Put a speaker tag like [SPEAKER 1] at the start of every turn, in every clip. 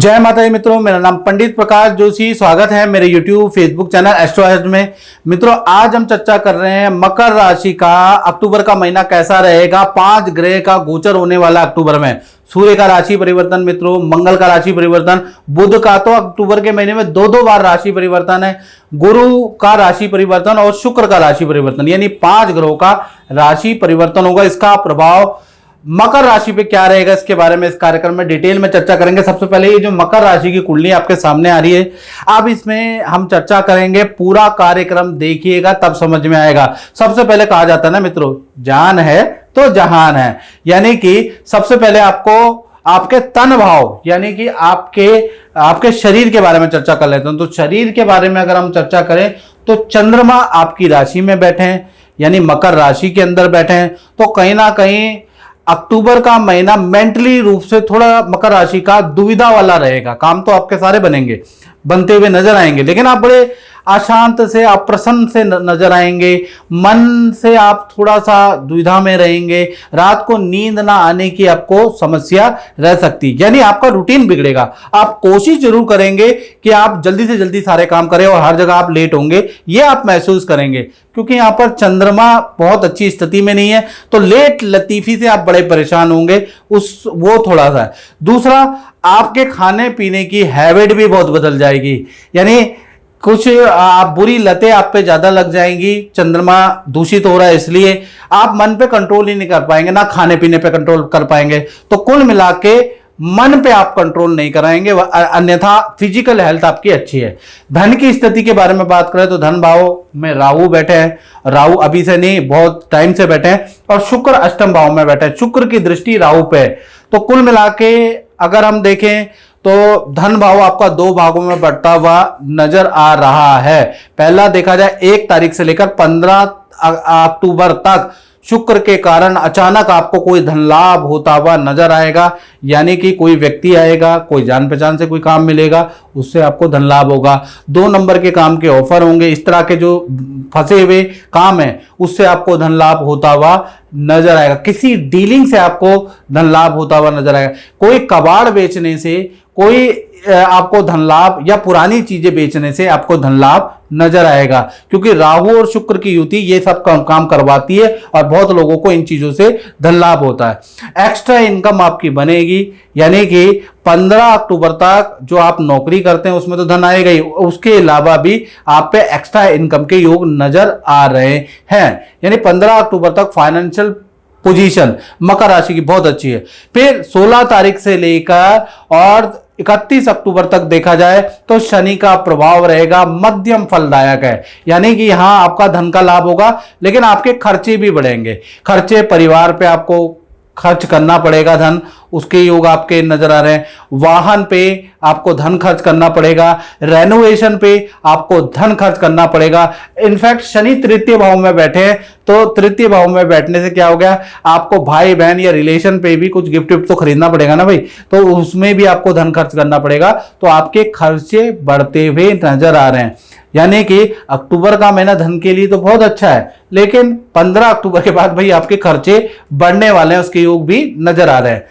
[SPEAKER 1] जय माता दी मित्रों, मेरा नाम पंडित प्रकाश जोशी। स्वागत है मेरे YouTube फेसबुक चैनल एस्ट्रोएस्ट में। मित्रों, आज हम चर्चा कर रहे हैं मकर राशि का अक्टूबर का महीना कैसा रहेगा। 5 ग्रह का गोचर होने वाला अक्टूबर में। सूर्य का राशि परिवर्तन मित्रों, मंगल का राशि परिवर्तन, बुध का तो अक्टूबर के महीने में दो बार राशि परिवर्तन है, गुरु का राशि परिवर्तन और शुक्र का राशि परिवर्तन, यानी 5 ग्रहों का राशि परिवर्तन होगा। इसका प्रभाव मकर राशि पे क्या रहेगा, इसके बारे में इस कार्यक्रम में डिटेल में चर्चा करेंगे। सबसे पहले ये जो मकर राशि की कुंडली आपके सामने आ रही है, अब इसमें हम चर्चा करेंगे। पूरा कार्यक्रम देखिएगा तब समझ में आएगा। सबसे पहले कहा जाता है ना मित्रों, जान है तो जहान है, यानी कि सबसे पहले आपको आपके तन भाव यानी कि आपके शरीर के बारे में चर्चा कर लेते हैं। तो शरीर के बारे में अगर हम चर्चा करें तो चंद्रमा आपकी राशि में बैठे हैं, यानी मकर राशि के अंदर बैठे हैं। तो कहीं ना कहीं अक्टूबर का महीना मेंटली रूप से थोड़ा मकर राशि का दुविधा वाला रहेगा। काम तो आपके सारे बनते हुए नजर आएंगे, लेकिन आप बड़े अशांत से, अप्रसन्न से नजर आएंगे। मन से आप थोड़ा सा दुविधा में रहेंगे। रात को नींद ना आने की आपको समस्या रह सकती, यानी आपका रूटीन बिगड़ेगा। आप कोशिश जरूर करेंगे कि आप जल्दी से जल्दी सारे काम करें और हर जगह आप लेट होंगे, ये आप महसूस करेंगे, क्योंकि यहां पर चंद्रमा बहुत अच्छी स्थिति में नहीं है। तो लेट लतीफी से आप बड़े परेशान होंगे, वो थोड़ा सा है। दूसरा, आपके खाने पीने की हैबिट भी बहुत बदल जाएगी, यानी कुछ आप बुरी लतें आप पे ज्यादा लग जाएंगी। चंद्रमा दूषित हो रहा है, इसलिए आप मन पे कंट्रोल ही नहीं कर पाएंगे, ना खाने पीने पे कंट्रोल कर पाएंगे। तो कुल मिला के मन पे आप कंट्रोल नहीं कराएंगे, अन्यथा फिजिकल हेल्थ आपकी अच्छी है। धन की स्थिति के बारे में बात करें तो धन भाव में राहु बैठे हैं। राहु अभी से नहीं, बहुत टाइम से बैठे हैं। और शुक्र अष्टम भाव में बैठे हैं, शुक्र की दृष्टि राहु पे है। तो कुल मिला के अगर हम देखें तो धन भाव आपका 2 भागों में बढ़ता हुआ नजर आ रहा है। पहला देखा जाए 1 तारीख से लेकर 15 अक्टूबर तक शुक्र के कारण अचानक आपको कोई धन लाभ होता हुआ नजर आएगा, यानी कि कोई व्यक्ति आएगा, कोई जान पहचान से कोई काम मिलेगा, उससे आपको धन लाभ होगा। 2 नंबर के काम के ऑफर होंगे। इस तरह के जो फंसे हुए काम है उससे आपको धन लाभ होता हुआ नजर आएगा। किसी डीलिंग से आपको धन लाभ होता हुआ नजर आएगा। कोई कबाड़ बेचने से कोई आपको धन लाभ या पुरानी चीजें बेचने से आपको धन लाभ नजर आएगा, क्योंकि राहु और शुक्र की युति ये सब काम करवाती है और बहुत लोगों को इन चीजों से धन लाभ होता है। एक्स्ट्रा इनकम आपकी बनेगी, यानी कि 15 अक्टूबर तक जो आप नौकरी करते हैं उसमें तो धन आएगा ही, उसके अलावा भी आप पे एक्स्ट्रा इनकम के योग नजर आ रहे हैं। यानी 15 अक्टूबर तक फाइनेंशियल पोजीशन मकर राशि की बहुत अच्छी है। फिर 16 तारीख से लेकर और 31 अक्टूबर तक देखा जाए तो शनि का प्रभाव रहेगा, मध्यम फलदायक है, यानी कि यहां आपका धन का लाभ होगा, लेकिन आपके खर्चे भी बढ़ेंगे। खर्चे परिवार पे आपको खर्च करना पड़ेगा, धन उसके योग आपके नजर आ रहे हैं। वाहन पे आपको धन खर्च करना पड़ेगा, रेनोवेशन पे आपको धन खर्च करना पड़ेगा। इनफैक्ट शनि तृतीय भाव में बैठे हैं, तो तृतीय भाव में बैठने से क्या हो गया, आपको भाई बहन या रिलेशन पे भी कुछ गिफ्ट तो खरीदना पड़ेगा ना भाई, तो उसमें भी आपको धन खर्च करना पड़ेगा। तो आपके खर्चे बढ़ते हुए नजर आ रहे हैं, यानी कि अक्टूबर का महीना धन के लिए तो बहुत अच्छा है, लेकिन 15 अक्टूबर के बाद भाई आपके खर्चे बढ़ने वाले हैं, उसके योग भी नजर आ रहे हैं।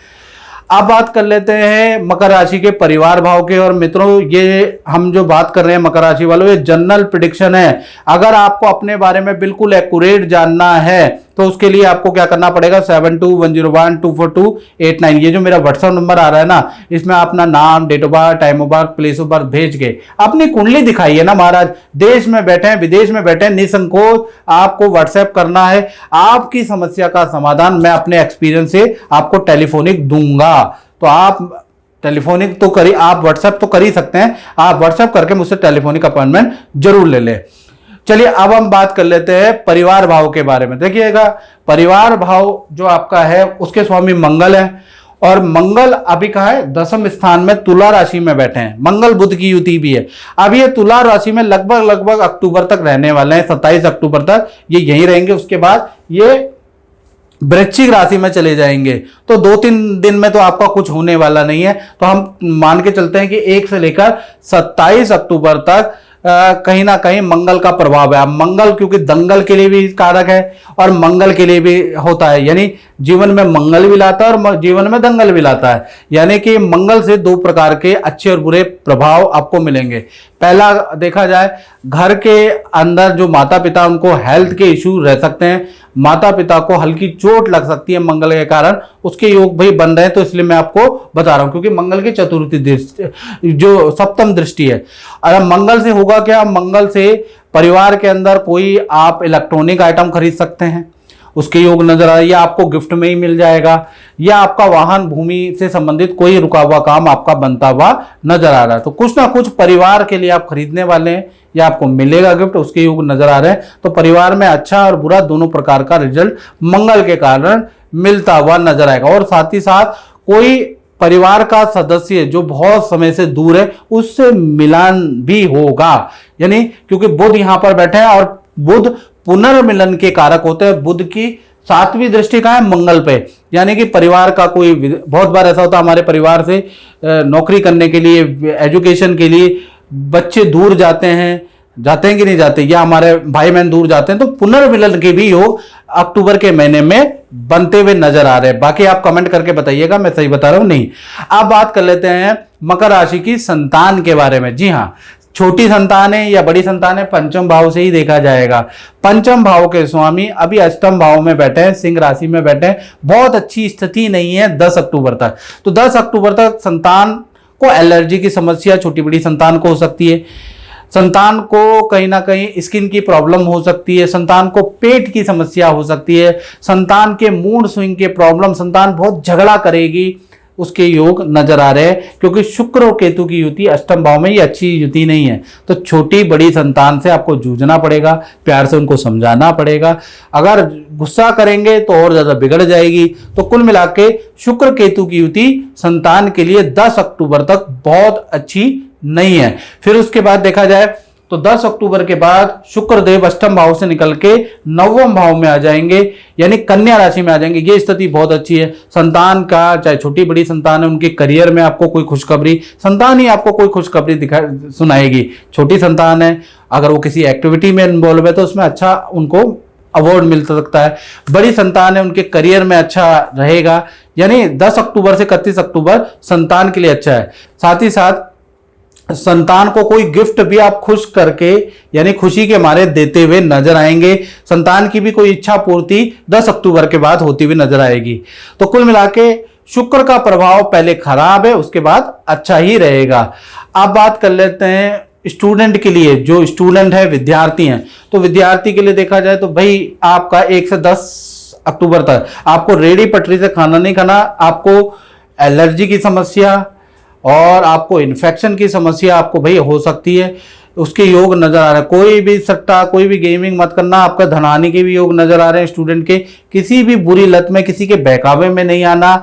[SPEAKER 1] अब बात कर लेते हैं मकर राशि के परिवार भाव के। और मित्रों, ये हम जो बात कर रहे हैं मकर राशि वालों, ये जनरल प्रेडिक्शन है। अगर आपको अपने बारे में बिल्कुल एक्यूरेट जानना है तो उसके लिए आपको क्या करना पड़ेगा, 7210124289, ये जो मेरा व्हाट्सएप नंबर आ रहा है ना, इसमें अपना नाम, date of birth, time of birth, place of birth भेज के अपनी कुंडली दिखाइए ना महाराज। देश में बैठे हैं, विदेश में बैठे हैं, निसंकोच आपको व्हाट्सएप करना है। आपकी समस्या का समाधान मैं अपने एक्सपीरियंस से आपको टेलीफोनिक दूंगा। तो आप टेलीफोनिक तो करिए, आप व्हाट्सएप तो कर ही सकते हैं, आप व्हाट्सएप करके मुझसे टेलीफोनिक अपॉइंटमेंट जरूर ले लें। चलिए अब हम बात कर लेते हैं परिवार भाव के बारे में। देखिएगा, परिवार भाव जो आपका है उसके स्वामी मंगल है, और मंगल अभी कहा है 10वें स्थान में तुला राशि में बैठे हैं। मंगल बुध की युति भी है। अब ये तुला राशि में लगभग अक्टूबर तक रहने वाले हैं, 27 अक्टूबर तक ये यहीं रहेंगे। उसके बाद ये वृश्चिक राशि में चले जाएंगे। तो 2-3 दिन में तो आपका कुछ होने वाला नहीं है। तो हम मान के चलते हैं कि 1 से लेकर 27 अक्टूबर तक कहीं ना कहीं मंगल का प्रभाव है। अब मंगल क्योंकि दंगल के लिए भी कारक है और मंगल के लिए भी होता है, यानी जीवन में मंगल भी लाता है और जीवन में दंगल भी लाता है। यानी कि मंगल से दो प्रकार के अच्छे और बुरे प्रभाव आपको मिलेंगे। पहला देखा जाए, घर के अंदर जो माता पिता उनको हेल्थ के इश्यू रह सकते हैं, माता पिता को हल्की चोट लग सकती है मंगल के कारण, उसके योग भाई बन रहे हैं। तो इसलिए मैं आपको बता रहा हूं, क्योंकि मंगल की चतुर्थी दृष्टि जो सप्तम दृष्टि है। अगर मंगल से होगा क्या, मंगल से परिवार के अंदर कोई आप इलेक्ट्रॉनिक आइटम खरीद सकते हैं, उसके योग नजर आ रहा है, या आपको गिफ्ट में ही मिल जाएगा, या आपका वाहन भूमि से संबंधित कोई रुका हुआ काम आपका बनता हुआ नजर आ रहा है। तो कुछ ना कुछ परिवार के लिए आप खरीदने वाले हैं या आपको मिलेगा गिफ्ट, उसके योग नजर आ रहे हैं। तो परिवार में अच्छा और बुरा दोनों प्रकार का रिजल्ट मंगल के कारण मिलता हुआ नजर आएगा। और साथ ही साथ कोई परिवार का सदस्य जो बहुत समय से दूर है उससे मिलन भी होगा, यानी क्योंकि बुध यहां पर बैठे हैं और बुध पुनर्मिलन के कारक होते हैं। बुध की 7वीं दृष्टि का है मंगल पे, यानी कि परिवार का कोई, बहुत बार ऐसा होता है हमारे परिवार से नौकरी करने के लिए, एजुकेशन के लिए बच्चे दूर जाते हैं कि नहीं जाते, या हमारे भाई बहन दूर जाते हैं, तो पुनर्मिलन के भी योग अक्टूबर के महीने में बनते हुए नजर आ रहे हैं। बाकी आप कमेंट करके बताइएगा मैं सही बता रहा हूं नहीं। अब बात कर लेते हैं मकर राशि की संतान के बारे में। जी हाँ, छोटी संतान है या बड़ी संतान है, पंचम भाव से ही देखा जाएगा। पंचम भाव के स्वामी अभी अष्टम भाव में बैठे हैं, सिंह राशि में बैठे हैं, बहुत अच्छी स्थिति नहीं है 10 अक्टूबर तक। तो 10 अक्टूबर तक संतान को एलर्जी की समस्या छोटी बड़ी संतान को हो सकती है, संतान को कहीं ना कहीं स्किन की प्रॉब्लम हो सकती है, संतान को पेट की समस्या हो सकती है, संतान के मूड स्विंग के प्रॉब्लम, संतान बहुत झगड़ा करेगी, उसके योग नजर आ रहे हैं। क्योंकि शुक्र और केतु की युति अष्टम भाव में, ये अच्छी युति नहीं है। तो छोटी बड़ी संतान से आपको जूझना पड़ेगा, प्यार से उनको समझाना पड़ेगा। अगर गुस्सा करेंगे तो और ज्यादा बिगड़ जाएगी। तो कुल मिला के शुक्र केतु की युति संतान के लिए 10 अक्टूबर तक बहुत अच्छी नहीं है। फिर उसके बाद देखा जाए तो 10 अक्टूबर के बाद शुक्र देव अष्टम भाव से निकल के नवम भाव में आ जाएंगे, यानी कन्या राशि में आ जाएंगे। ये स्थिति बहुत अच्छी है। संतान का, चाहे छोटी बड़ी संतान है, उनके करियर में आपको कोई खुशखबरी, संतान ही आपको कोई खुशखबरी सुनाएगी। छोटी संतान है, अगर वो किसी एक्टिविटी में इन्वॉल्व है तो उसमें अच्छा उनको अवार्ड मिल सकता है। बड़ी संतान है, उनके करियर में अच्छा रहेगा। यानी 10 अक्टूबर से 31 अक्टूबर संतान के लिए अच्छा है। साथ ही साथ संतान को कोई गिफ्ट भी आप खुश करके, यानी खुशी के मारे देते हुए नजर आएंगे। संतान की भी कोई इच्छा पूर्ति 10 अक्टूबर के बाद होती हुई नजर आएगी। तो कुल मिला के शुक्र का प्रभाव पहले खराब है, उसके बाद अच्छा ही रहेगा। अब बात कर लेते हैं स्टूडेंट के लिए, जो स्टूडेंट है, विद्यार्थी हैं। तो विद्यार्थी के लिए देखा जाए तो भाई आपका 1 से 10 अक्टूबर तक आपको रेडी पटरी से खाना नहीं खाना, आपको एलर्जी की समस्या और आपको इन्फेक्शन की समस्या आपको भाई हो सकती है, उसके योग नजर आ रहे हैं। कोई भी सट्टा, कोई भी गेमिंग मत करना, आपका धनानी के भी योग नजर आ रहे हैं स्टूडेंट के। किसी भी बुरी लत में, किसी के बहकावे में नहीं आना।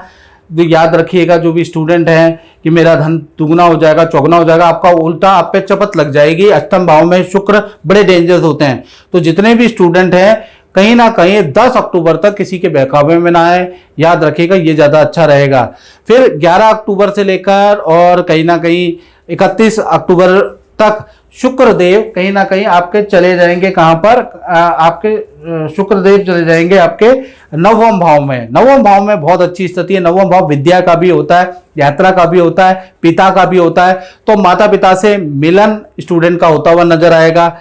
[SPEAKER 1] याद रखिएगा जो भी स्टूडेंट हैं कि मेरा धन दुगना हो जाएगा, चौगुना हो जाएगा, आपका उल्टा आप पे चपत लग जाएगी। अष्टम भाव में शुक्र बड़े डेंजरस होते हैं। तो जितने भी स्टूडेंट हैं कहीं ना कहीं 10 अक्टूबर तक किसी के बहकावे में ना आए, याद रखिएगा, ये ज्यादा अच्छा रहेगा। फिर 11 अक्टूबर से लेकर और कहीं ना कहीं 31 अक्टूबर तक शुक्रदेव कहीं ना कहीं आपके चले जाएंगे। कहां पर? आपके शुक्रदेव चले जाएंगे आपके नवम भाव में। नवम भाव में बहुत अच्छी स्थिति है। नवम भाव विद्या का भी होता है, यात्रा का भी होता है, पिता का भी होता है। तो माता पिता से मिलन स्टूडेंट का होता हुआ नजर आएगा।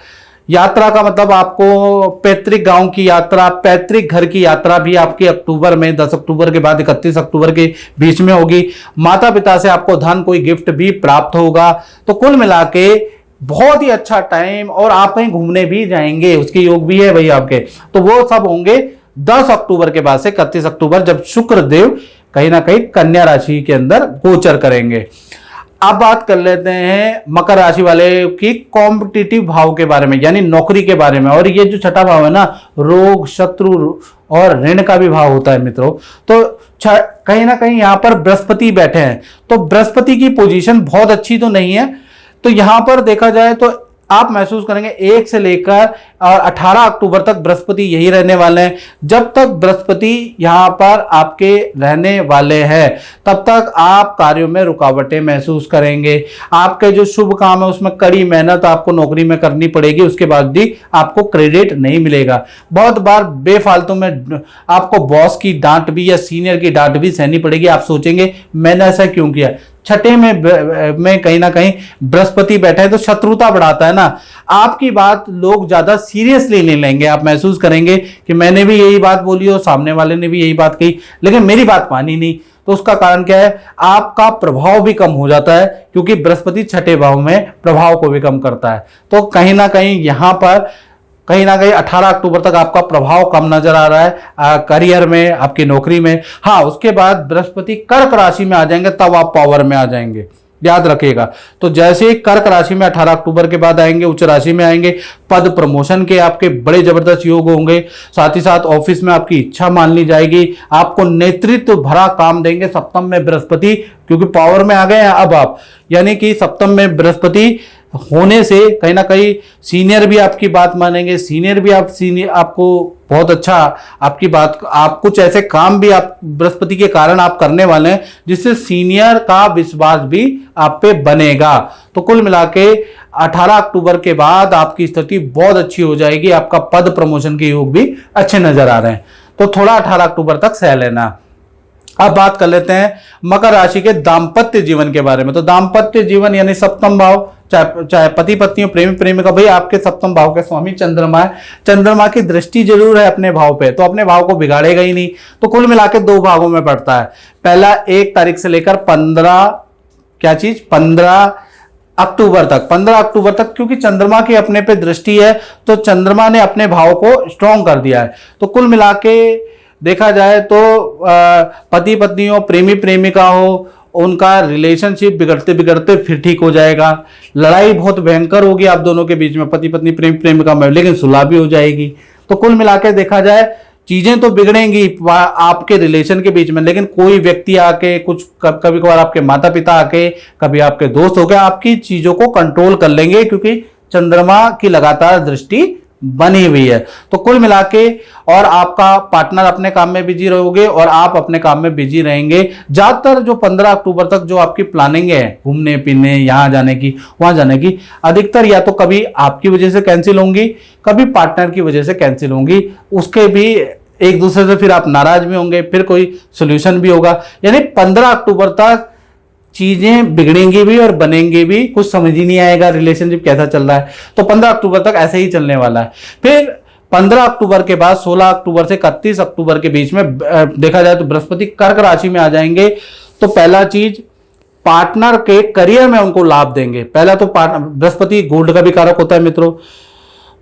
[SPEAKER 1] यात्रा का मतलब आपको पैतृक गांव की यात्रा, पैतृक घर की यात्रा भी आपके अक्टूबर में, 10 अक्टूबर के बाद 31 अक्टूबर के बीच में होगी। माता पिता से आपको धन, कोई गिफ्ट भी प्राप्त होगा। तो कुल मिला के बहुत ही अच्छा टाइम, और आप कहीं घूमने भी जाएंगे, उसके योग भी है भाई आपके। तो वो सब होंगे 10 अक्टूबर के बाद से 31 अक्टूबर, जब शुक्र देव कहीं ना कहीं कन्या राशि के अंदर गोचर करेंगे। अब बात कर लेते हैं मकर राशि वाले की कॉम्पिटिटिव भाव के बारे में, यानी नौकरी के बारे में। और ये जो छठा भाव है ना, रोग, शत्रु और ऋण का भी भाव होता है मित्रों। तो कहीं ना कहीं यहां पर बृहस्पति बैठे हैं। तो बृहस्पति की पोजीशन बहुत अच्छी तो नहीं है। तो यहां पर देखा जाए तो आप महसूस करेंगे 1 से लेकर और 18 अक्टूबर तक बृहस्पति यही रहने वाले हैं। जब तक बृहस्पति यहां पर आपके रहने वाले हैं तब तक आप कार्यों में रुकावटें महसूस करेंगे। आपके जो शुभ काम है उसमें कड़ी मेहनत आपको नौकरी में करनी पड़ेगी, उसके बाद भी आपको क्रेडिट नहीं मिलेगा। बहुत बार बेफालतू में आपको बॉस की डांट भी या सीनियर की डांट भी सहनी पड़ेगी। आप सोचेंगे मैंने ऐसा क्यों किया। छठे में कहीं ना कहीं बृहस्पति बैठा है तो शत्रुता बढ़ाता है ना। आपकी बात लोग ज्यादा सीरियसली नहीं लेंगे। आप महसूस करेंगे कि मैंने भी यही बात बोली और सामने वाले ने भी यही बात कही, लेकिन मेरी बात मानी नहीं। तो उसका कारण क्या है, आपका प्रभाव भी कम हो जाता है, क्योंकि बृहस्पति छठे भाव में प्रभाव को भी कम करता है। तो कहीं ना कहीं यहां पर कहीं ना कहीं 18 अक्टूबर तक आपका प्रभाव कम नजर आ रहा है करियर में, आपकी नौकरी में। हाँ, उसके बाद बृहस्पति कर्क राशि में आ जाएंगे तब आप पावर में आ जाएंगे, याद रखिएगा। तो जैसे ही कर्क राशि में 18 अक्टूबर के बाद आएंगे, उच्च राशि में आएंगे, पद प्रमोशन के आपके बड़े जबरदस्त योग होंगे। साथ ही साथ ऑफिस में आपकी इच्छा मान ली जाएगी, आपको नेतृत्व भरा काम देंगे सप्तम में बृहस्पति, क्योंकि पावर में आ गए हैं अब आप। यानी कि सप्तम में बृहस्पति होने से कहीं ना कहीं सीनियर भी आपकी बात मानेंगे, सीनियर भी आपको बहुत अच्छा आपकी बात, आप कुछ ऐसे काम भी आप बृहस्पति के कारण आप करने वाले हैं जिससे सीनियर का विश्वास भी आप पे बनेगा। तो कुल मिला के 18 अक्टूबर के बाद आपकी स्थिति बहुत अच्छी हो जाएगी। आपका पद प्रमोशन के योग भी अच्छे नजर आ रहे हैं। तो थोड़ा 18 अक्टूबर तक सह लेना। अब बात कर लेते हैं मकर राशि के दाम्पत्य जीवन के बारे में। तो दाम्पत्य जीवन यानी सप्तम भाव, चाहे पति पत्नी प्रेमी प्रेमिका, भाई आपके सप्तम भाव के स्वामी चंद्रमा है। चंद्रमा की दृष्टि जरूर है अपने भाव पे, तो अपने भाव को बिगाड़ेगा ही नहीं। तो कुल मिलाकर 2 भागों में पड़ता है। पहला 1 तारीख से लेकर 15 अक्टूबर तक, 15 अक्टूबर तक, क्योंकि चंद्रमा की अपने पे दृष्टि है तो चंद्रमा ने अपने भाव को स्ट्रॉन्ग कर दिया है। तो कुल मिलाके देखा जाए तो पति पत्नी हो, प्रेमी प्रेमिका हो, उनका रिलेशनशिप बिगड़ते बिगड़ते फिर ठीक हो जाएगा। लड़ाई बहुत भयंकर होगी आप दोनों के बीच में, पति पत्नी प्रेमी प्रेमिका में, लेकिन सुलह भी हो जाएगी। तो कुल मिलाकर देखा जाए चीजें तो बिगड़ेंगी आपके रिलेशन के बीच में, लेकिन कोई व्यक्ति आके कुछ कभी कभार आपके माता पिता आके, कभी आपके दोस्त हो गए, आपकी चीजों को कंट्रोल कर लेंगे, क्योंकि चंद्रमा की लगातार दृष्टि बनी हुई है। तो कुल मिलाके और आपका पार्टनर अपने काम में बिजी रहोगे और आप अपने काम में बिजी रहेंगे। ज्यादातर जो 15 अक्टूबर तक जो आपकी प्लानिंग है घूमने फिरने, यहां जाने की वहां जाने की, अधिकतर या तो कभी आपकी वजह से कैंसिल होंगी, कभी पार्टनर की वजह से कैंसिल होंगी। उसके भी एक दूसरे से फिर आप नाराज भी होंगे, फिर कोई सोल्यूशन भी होगा। यानी 15 अक्टूबर तक चीजें बिगड़ेंगी भी और बनेंगी भी, कुछ समझ ही नहीं आएगा रिलेशनशिप कैसा चल रहा है। तो 15 अक्टूबर तक ऐसे ही चलने वाला है। फिर 15 अक्टूबर के बाद 16 अक्टूबर से 31 अक्टूबर के बीच में देखा जाए तो बृहस्पति कर्क राशि में आ जाएंगे। तो पहला चीज, पार्टनर के करियर में उनको लाभ देंगे। पहला तो बृहस्पति गोल्ड का भी कारक होता है मित्रों,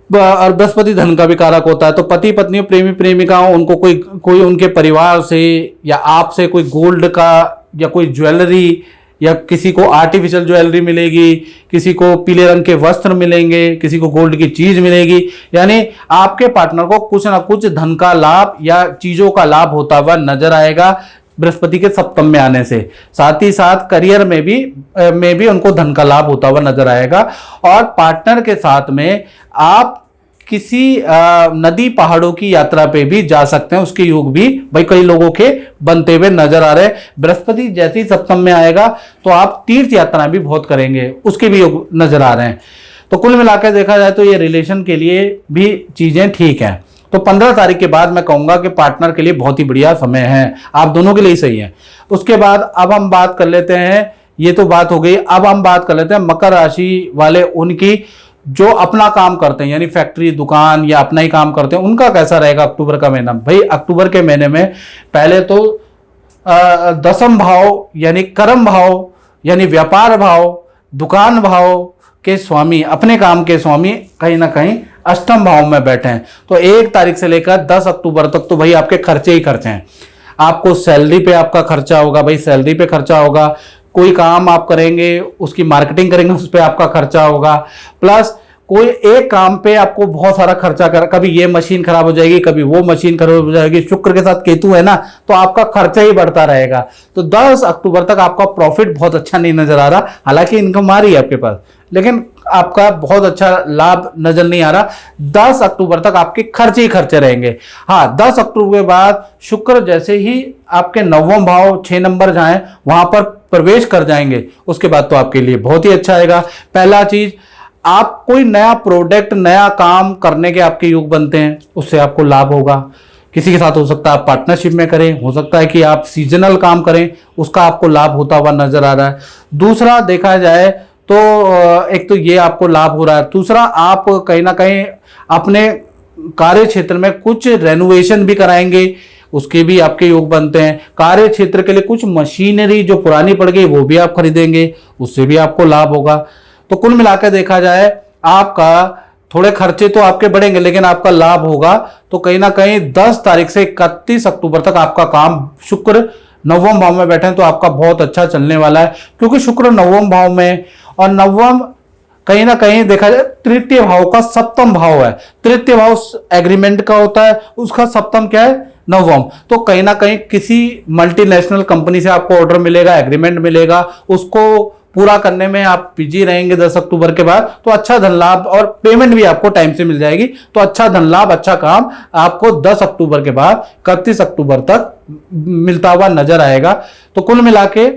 [SPEAKER 1] और बृहस्पति धन का भी कारक होता है। तो पति पत्नी प्रेमी प्रेमिका उनको कोई उनके परिवार से या आपसे कोई गोल्ड का या कोई ज्वेलरी या किसी को आर्टिफिशियल ज्वेलरी मिलेगी, किसी को पीले रंग के वस्त्र मिलेंगे, किसी को गोल्ड की चीज मिलेगी। यानी आपके पार्टनर को कुछ ना कुछ धन का लाभ या चीजों का लाभ होता हुआ नजर आएगा बृहस्पति के सप्तम में आने से। साथ ही साथ करियर में भी उनको धन का लाभ होता हुआ नजर आएगा। और पार्टनर के साथ में आप किसी नदी पहाड़ों की यात्रा पे भी जा सकते हैं, उसके योग भी भाई कई लोगों के बनते हुए नजर आ रहे हैं। बृहस्पति जैसे ही सप्तम में आएगा तो आप तीर्थ यात्रा भी बहुत करेंगे, उसके भी योग नजर आ रहे हैं। तो कुल मिलाकर देखा जाए तो ये रिलेशन के लिए भी चीजें ठीक हैं। तो 15 तारीख के बाद मैं कहूंगा कि पार्टनर के लिए बहुत ही बढ़िया समय है, आप दोनों के लिए सही है। उसके बाद अब हम बात कर लेते हैं, ये तो बात हो गई, अब हम बात कर लेते हैं मकर राशि वाले उनकी जो अपना काम करते हैं, यानी फैक्ट्री दुकान या अपना ही काम करते हैं, उनका कैसा रहेगा अक्टूबर का महीना। भाई अक्टूबर के महीने में पहले तो दसम भाव यानी कर्म भाव यानी व्यापार भाव, दुकान भाव के स्वामी, अपने काम के स्वामी कहीं ना कहीं अष्टम भाव में बैठे हैं। तो 1 तारीख से लेकर 10 अक्टूबर तक तो भाई आपके खर्चे ही खर्चे हैं। आपको सैलरी पे आपका खर्चा होगा, भाई सैलरी पे खर्चा होगा, कोई काम आप करेंगे उसकी मार्केटिंग करेंगे उस पर आपका खर्चा होगा, प्लस कोई एक काम पे आपको बहुत सारा खर्चा कर, कभी ये मशीन खराब हो जाएगी, कभी वो मशीन खराब हो जाएगी। शुक्र के साथ केतु है ना, तो आपका खर्चा ही बढ़ता रहेगा। तो 10 अक्टूबर तक आपका प्रॉफिट बहुत अच्छा नहीं नजर आ रहा, हालांकि इनकम आ रही है आपके पास, लेकिन आपका बहुत अच्छा लाभ नजर नहीं आ रहा। 10 अक्टूबर तक आपके खर्चे ही खर्चे रहेंगे। हाँ, 10 अक्टूबर के बाद शुक्र जैसे ही आपके नवम भाव 6 नंबर जाए वहां पर प्रवेश कर जाएंगे, उसके बाद तो आपके लिए बहुत ही अच्छा आएगा। पहला चीज, आप कोई नया प्रोडक्ट, नया काम करने के आपके योग बनते हैं, उससे आपको लाभ होगा। किसी के साथ हो सकता है आप पार्टनरशिप में करें, हो सकता है कि आप सीजनल काम करें, उसका आपको लाभ होता हुआ नजर आ रहा है। दूसरा देखा जाए तो एक तो ये आपको लाभ हो रहा है, दूसरा आप कहीं ना कहीं अपने कार्य क्षेत्र में कुछ रेनोवेशन भी कराएंगे, उसके भी आपके योग बनते हैं। कार्य क्षेत्र के लिए कुछ मशीनरी जो पुरानी पड़ गई वो भी आप खरीदेंगे, उससे भी आपको लाभ होगा। तो कुल मिलाकर देखा जाए आपका थोड़े खर्चे तो आपके बढ़ेंगे लेकिन आपका लाभ होगा। तो कहीं ना कहीं 10 तारीख से 31 अक्टूबर तक आपका काम, शुक्र नवम भाव में बैठे हैं तो आपका बहुत अच्छा चलने वाला है, क्योंकि शुक्र नवम भाव में, और नवम कहीं ना कहीं देखा जाए तृतीय भाव का सप्तम भाव है। तृतीय भाव एग्रीमेंट का होता है, उसका सप्तम क्या है, नवम। तो कहीं ना कहीं किसी मल्टीनेशनल कंपनी से आपको ऑर्डर मिलेगा, एग्रीमेंट मिलेगा, उसको पूरा करने में आप बिजी रहेंगे 10 अक्टूबर के बाद, तो अच्छा धन लाभ और पेमेंट भी आपको टाइम से मिल जाएगी। तो अच्छा धन लाभ, अच्छा काम आपको 10 अक्टूबर के बाद 31 अक्टूबर तक मिलता हुआ नजर आएगा। तो कुल मिला के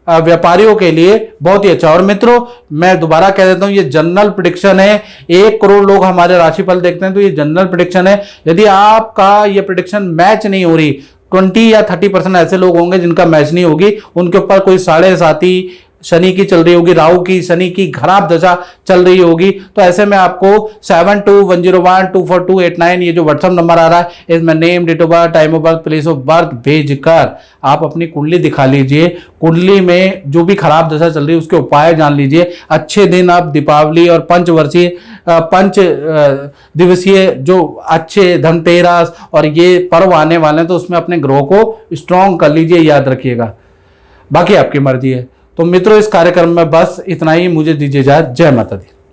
[SPEAKER 1] व्यापारियों के लिए बहुत ही अच्छा। और मित्रों, मैं दोबारा कह देता हूं, ये जनरल प्रेडिक्शन है। 1 करोड़ लोग हमारे राशिफल देखते हैं, तो ये जनरल प्रेडिक्शन है। यदि आपका ये प्रेडिक्शन मैच नहीं हो रही, 20 या 30% ऐसे लोग होंगे जिनका मैच नहीं होगी, उनके ऊपर कोई साढ़े साती शनि की चल रही होगी, राहु की, शनि की खराब दशा चल रही होगी, तो ऐसे में आपको 7210124289 ये जो व्हाट्सएप नंबर आ रहा है, इसमें name, date of birth, time of birth, place of birth भेजकर आप अपनी कुंडली दिखा लीजिए। कुंडली में जो भी खराब दशा चल रही है उसके उपाय जान लीजिए। अच्छे दिन आप दीपावली और पंच दिवसीय जो अच्छे धनतेरस और ये पर्व आने वाले हैं, तो उसमें अपने ग्रह को स्ट्रॉन्ग कर लीजिए, याद रखिएगा। बाकी आपकी मर्जी है। तो मित्रों, इस कार्यक्रम में बस इतना ही, मुझे दीजिए इजाजत। जय माता दी।